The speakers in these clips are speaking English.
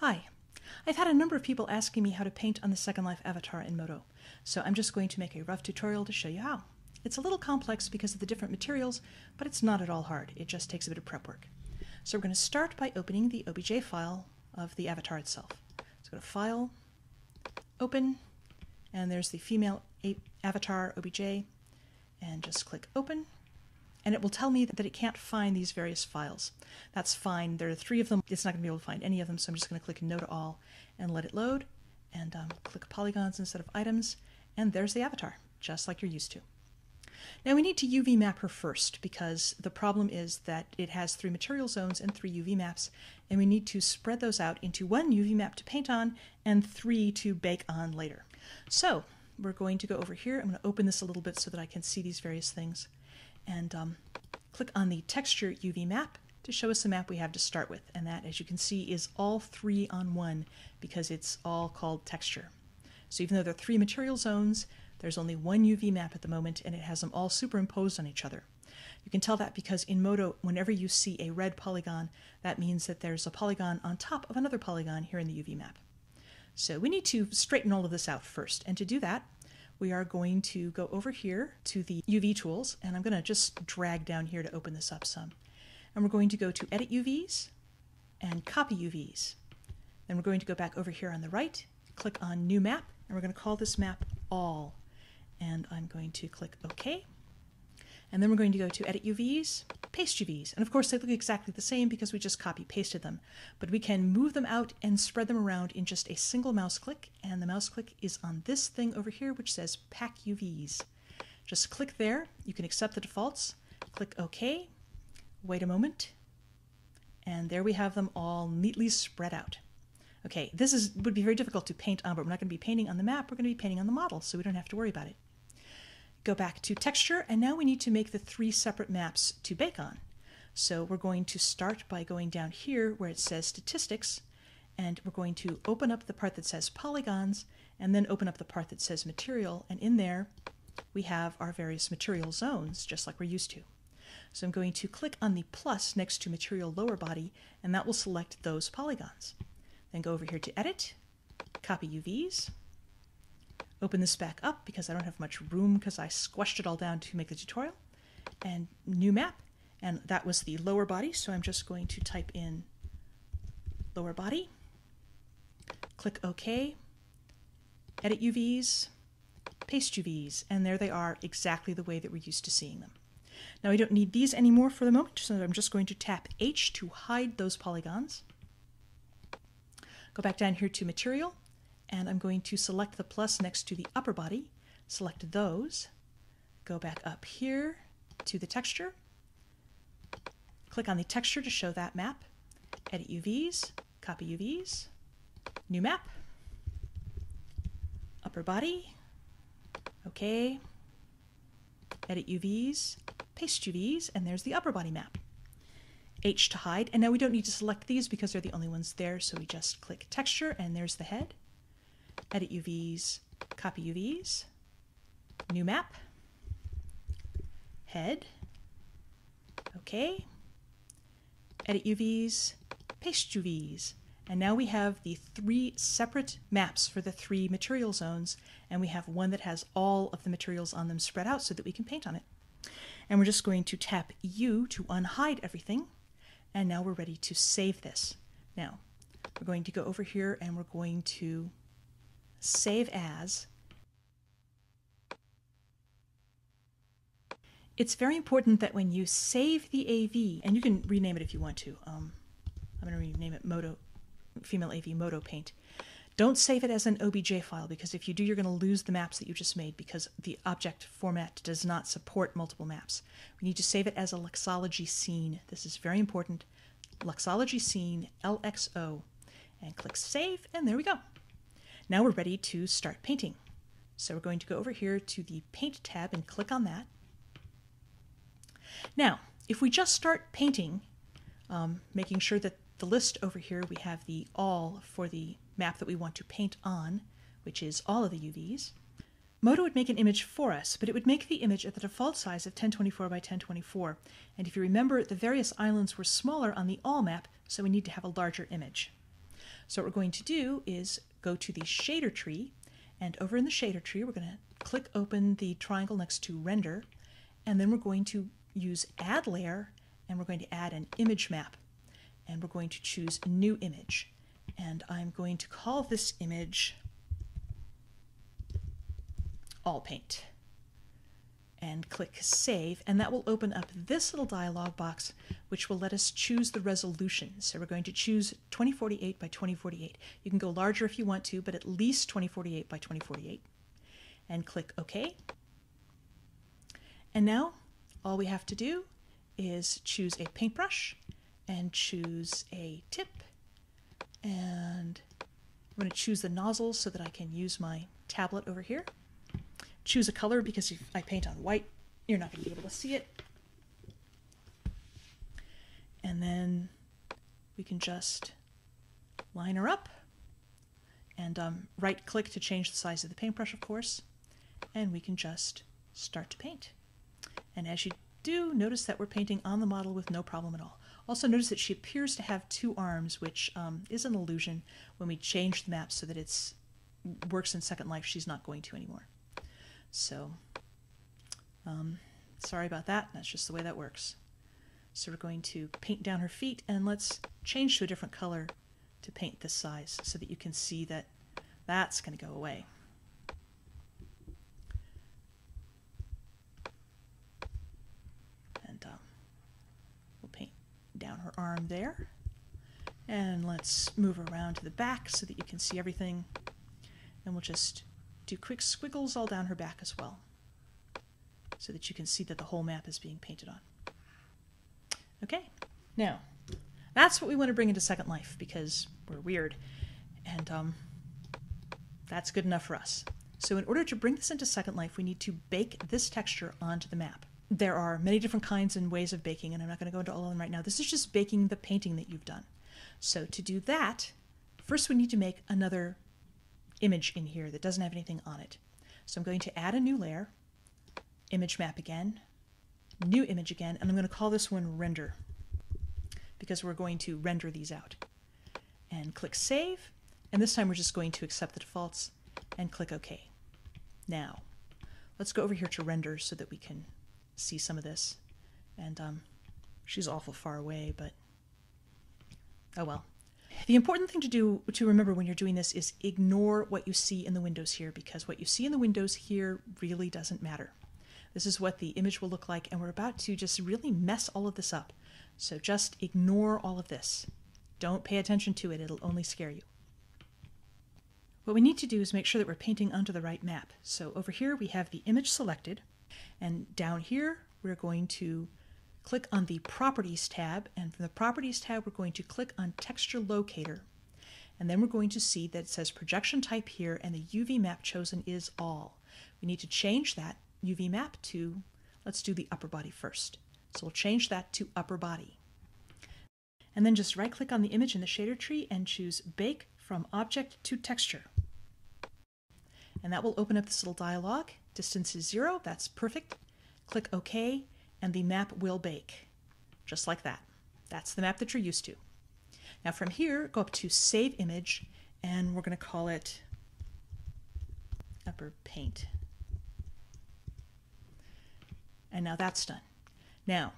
Hi, I've had a number of people asking me how to paint on the Second Life avatar in Modo, so I'm just going to make a rough tutorial to show you how. It's a little complex because of the different materials, but it's not at all hard. It just takes a bit of prep work. So we're going to start by opening the OBJ file of the avatar itself. So go to File, Open, and there's the female avatar OBJ, and just click Open. And it will tell me that it can't find these various files. That's fine. There are 3 of them. It's not going to be able to find any of them, so I'm just going to click No to All and let it load, and click Polygons instead of Items, and there's the avatar, just like you're used to. Now we need to UV map her first, because the problem is that it has 3 material zones and 3 UV maps, and we need to spread those out into 1 UV map to paint on and 3 to bake on later. So we're going to go over here. I'm going to open this a little bit so that I can see these various things, and click on the texture UV map to show us the map we have to start with. And that, as you can see, is all 3 on 1 because it's all called texture. So even though there are 3 material zones, there's only 1 UV map at the moment, and it has them all superimposed on each other. You can tell that because in Modo, whenever you see a red polygon, that means that there's a polygon on top of another polygon here in the UV map. So we need to straighten all of this out first, and to do that, we are going to go over here to the UV tools, and I'm going to just drag down here to open this up some. And we're going to go to Edit UVs and Copy UVs. Then we're going to go back over here on the right, click on New Map, and we're going to call this map All. And I'm going to click OK. And then we're going to go to Edit UVs, Paste UVs. And of course they look exactly the same because we just copy-pasted them. But we can move them out and spread them around in just a single mouse click. And the mouse click is on this thing over here which says Pack UVs. Just click there. You can accept the defaults. Click OK. Wait a moment. And there we have them all neatly spread out. Okay, this would be very difficult to paint on, but we're not going to be painting on the map. We're going to be painting on the model, so we don't have to worry about it. Go back to texture, and now we need to make the 3 separate maps to bake on. So we're going to start by going down here where it says statistics, and we're going to open up the part that says polygons, and then open up the part that says material, and in there we have our various material zones, just like we're used to. So I'm going to click on the plus next to material lower body, and that will select those polygons. Then go over here to Edit, Copy UVs, open this back up because I don't have much room because I squashed it all down to make the tutorial, and New Map, and that was the lower body, so I'm just going to type in lower body, click OK, Edit UVs, Paste UVs, and there they are exactly the way that we're used to seeing them. Now I don't need these anymore for the moment, so I'm just going to tap H to hide those polygons. Go back down here to Material, and I'm going to select the plus next to the upper body, select those, go back up here to the texture, click on the texture to show that map, Edit UVs, Copy UVs, New Map, upper body, OK, Edit UVs, Paste UVs, and there's the upper body map. H to hide, and now we don't need to select these because they're the only ones there, so we just click texture, and there's the head. Edit UVs, Copy UVs, New Map, Head, OK, Edit UVs, Paste UVs, and now we have the 3 separate maps for the 3 material zones, and we have one that has all of the materials on them spread out so that we can paint on it. And we're just going to tap U to unhide everything. And now we're ready to save this. Now, we're going to go over here and we're going to save as. It's very important that when you save the AV, and you can rename it if you want to. I'm going to rename it Modo, Female AV Modo Paint. Don't save it as an OBJ file, because if you do, you're going to lose the maps that you just made because the object format does not support multiple maps. We need to save it as a Luxology scene. This is very important. Luxology scene, LXO, and click Save, and there we go. Now we're ready to start painting. So we're going to go over here to the Paint tab and click on that. Now, if we just start painting, making sure that the list over here, we have the all for the map that we want to paint on, which is all of the UVs. Modo would make an image for us, but it would make the image at the default size of 1024 by 1024. And if you remember, the various islands were smaller on the all map, so we need to have a larger image. So what we're going to do is go to the shader tree, and over in the shader tree, we're going to click open the triangle next to render, and then we're going to use add layer, and we're going to add an image map, and we're going to choose new image, and I'm going to call this image all paint, and click save, and that will open up this little dialog box which will let us choose the resolution. So we're going to choose 2048 by 2048. You can go larger if you want to, but at least 2048 by 2048, and click OK. And now all we have to do is choose a paintbrush and choose a tip, and I'm going to choose the nozzle so that I can use my tablet over here. Choose a color, because if I paint on white, you're not going to be able to see it. And then we can just line her up, and right click to change the size of the paintbrush, of course, and we can just start to paint. And as you do, notice that we're painting on the model with no problem at all. Also notice that she appears to have two arms, which is an illusion. When we change the map so that it works in Second Life, she's not going to anymore. So, sorry about that. That's just the way that works. So we're going to paint down her feet, and let's change to a different color to paint this size so that you can see that that's going to go away. And we'll paint down her arm there. And let's move around to the back so that you can see everything. And we'll just do quick squiggles all down her back as well, so that you can see that the whole map is being painted on. Okay, now that's what we want to bring into Second Life, because we're weird, and that's good enough for us. So in order to bring this into Second Life, we need to bake this texture onto the map. There are many different kinds and ways of baking, and I'm not going to go into all of them right now. This is just baking the painting that you've done. So to do that, first we need to make another image in here that doesn't have anything on it. So I'm going to add a new layer, image map again, new image again, and I'm going to call this one render, because we're going to render these out. And click save, and this time we're just going to accept the defaults and click OK. Now let's go over here to render so that we can see some of this. And she's awful far away, but oh well. The important thing to remember when you're doing this is ignore what you see in the windows here, because what you see in the windows here really doesn't matter. This is what the image will look like, and we're about to just really mess all of this up. So just ignore all of this. Don't pay attention to it, it'll only scare you. What we need to do is make sure that we're painting onto the right map. So over here we have the image selected, and down here we're going to click on the Properties tab, and from the Properties tab we're going to click on Texture Locator, and then we're going to see that it says Projection Type here, and the UV map chosen is All. We need to change that UV map to, let's do the upper body first. So we'll change that to upper body. And then just right click on the image in the shader tree and choose Bake from Object to Texture. And that will open up this little dialog. Distance is 0, that's perfect. Click OK, and the map will bake, just like that. That's the map that you're used to. Now from here, go up to Save Image, and we're going to call it Upper Paint. And now that's done. Now,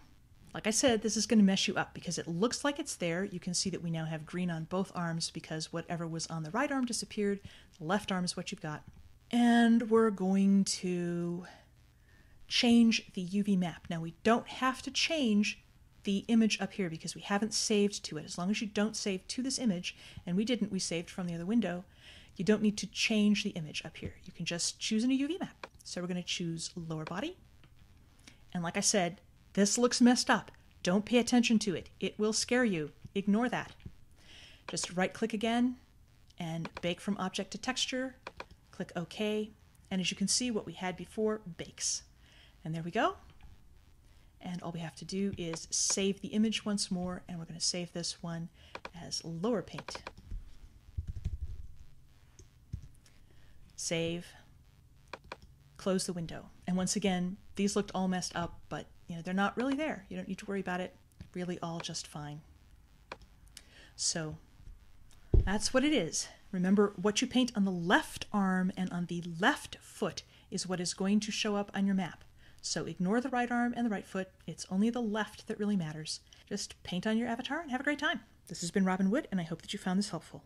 like I said, this is going to mess you up because it looks like it's there. You can see that we now have green on both arms because whatever was on the right arm disappeared. The left arm is what you've got. And we're going to change the UV map. Now we don't have to change the image up here because we haven't saved to it. As long as you don't save to this image, and we didn't, we saved from the other window, you don't need to change the image up here. You can just choose a new UV map. So we're going to choose lower body. And like I said, this looks messed up. Don't pay attention to it. It will scare you. Ignore that. Just right click again and bake from object to texture. Click OK. And as you can see, what we had before bakes. And there we go. And all we have to do is save the image once more, and we're going to save this one as lower paint. Save. Close the window. And once again, these looked all messed up, but they're not really there. You don't need to worry about it. Really all just fine. So That's what it is. Remember, what you paint on the left arm and on the left foot is what is going to show up on your map. So ignore the right arm and the right foot. It's only the left that really matters. Just paint on your avatar and have a great time. This has been Robin Wood, and I hope that you found this helpful.